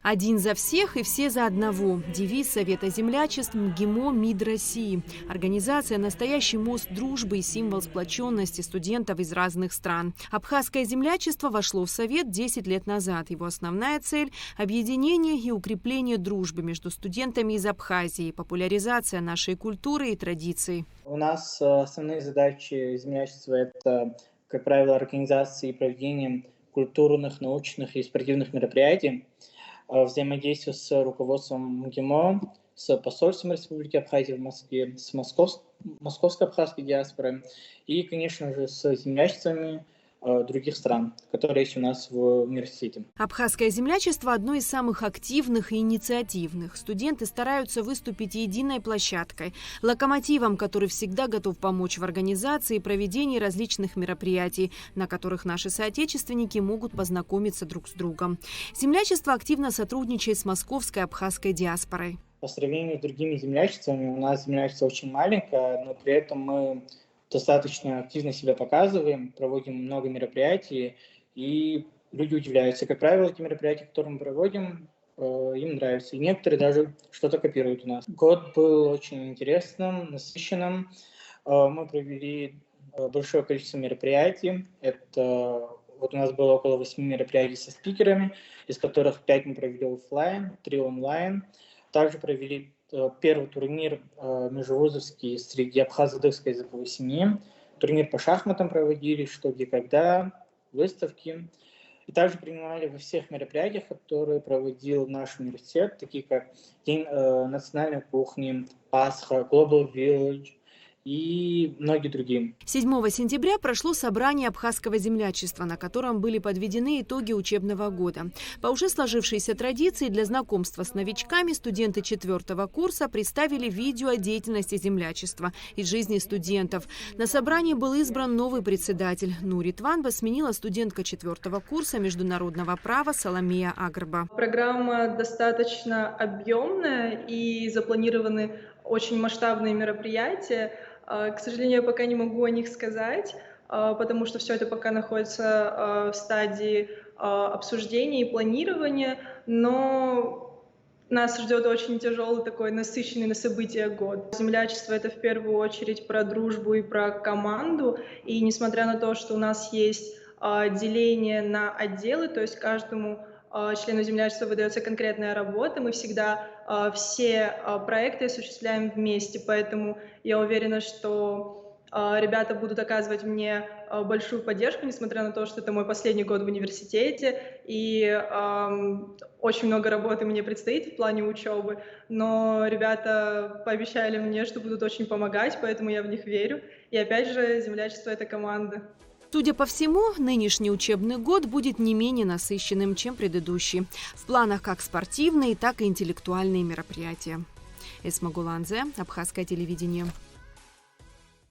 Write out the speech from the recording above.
Один за всех и все за одного. Девиз Совета землячеств МГИМО МИД России. Организация – настоящий мост дружбы и символ сплоченности студентов из разных стран. Абхазское землячество вошло в Совет 10 лет назад. Его основная цель – объединение и укрепление дружбы между студентами из Абхазии, популяризация нашей культуры и традиций. У нас основные задачи землячества – это, как правило, организация и проведение культурных, научных и спортивных мероприятий, взаимодействие с руководством МГИМО, с посольством Республики Абхазия в Москве, с московской абхазской диаспорой и, конечно же, с землячествами других стран, которые есть у нас в университете. Абхазское землячество – одно из самых активных и инициативных. Студенты стараются выступить единой площадкой, локомотивом, который всегда готов помочь в организации и проведении различных мероприятий, на которых наши соотечественники могут познакомиться друг с другом. Землячество активно сотрудничает с московской абхазской диаспорой. По сравнению с другими землячествами, у нас землячество очень маленькое, но при этом мы достаточно активно себя показываем, проводим много мероприятий, и люди удивляются. Как правило, эти мероприятия, которые мы проводим, им нравятся. И некоторые даже что-то копируют у нас. Год был очень интересным, насыщенным. Мы провели большое количество мероприятий. Вот у нас было около 8 мероприятий со спикерами, из которых 5 мы провели офлайн, 3 онлайн. Также провели первый турнир межвузовский среди абхазо-адыгской языковой семьи. Турнир по шахматам проводили, что где когда, выставки. И также принимали во всех мероприятиях, которые проводил наш университет, такие как День национальной кухни, Пасха, Global Village и многие другие. 7 сентября прошло собрание абхазского землячества, на котором были подведены итоги учебного года. По уже сложившейся традиции для знакомства с новичками студенты 4-го курса представили видео о деятельности землячества и жизни студентов. На собрании был избран новый председатель. Нурит Ванба сменила студентка 4-го курса международного права Соломея Агрба. Программа достаточно объемная и запланированы очень масштабные мероприятия. К сожалению, я пока не могу о них сказать, потому что все это пока находится в стадии обсуждения и планирования, но нас ждет очень тяжелый такой насыщенный на события год. Землячество — это в первую очередь про дружбу и про команду, и несмотря на то, что у нас есть деление на отделы, то есть каждому члену землячества выдается конкретная работа, мы всегда все проекты осуществляем вместе, поэтому я уверена, что ребята будут оказывать мне большую поддержку, несмотря на то, что это мой последний год в университете, и очень много работы мне предстоит в плане учебы, но ребята пообещали мне, что будут очень помогать, поэтому я в них верю. И опять же, землячество — это команда. Судя по всему, нынешний учебный год будет не менее насыщенным, чем предыдущий. В планах как спортивные, так и интеллектуальные мероприятия. Эсма Гуланзе, Абхазское телевидение.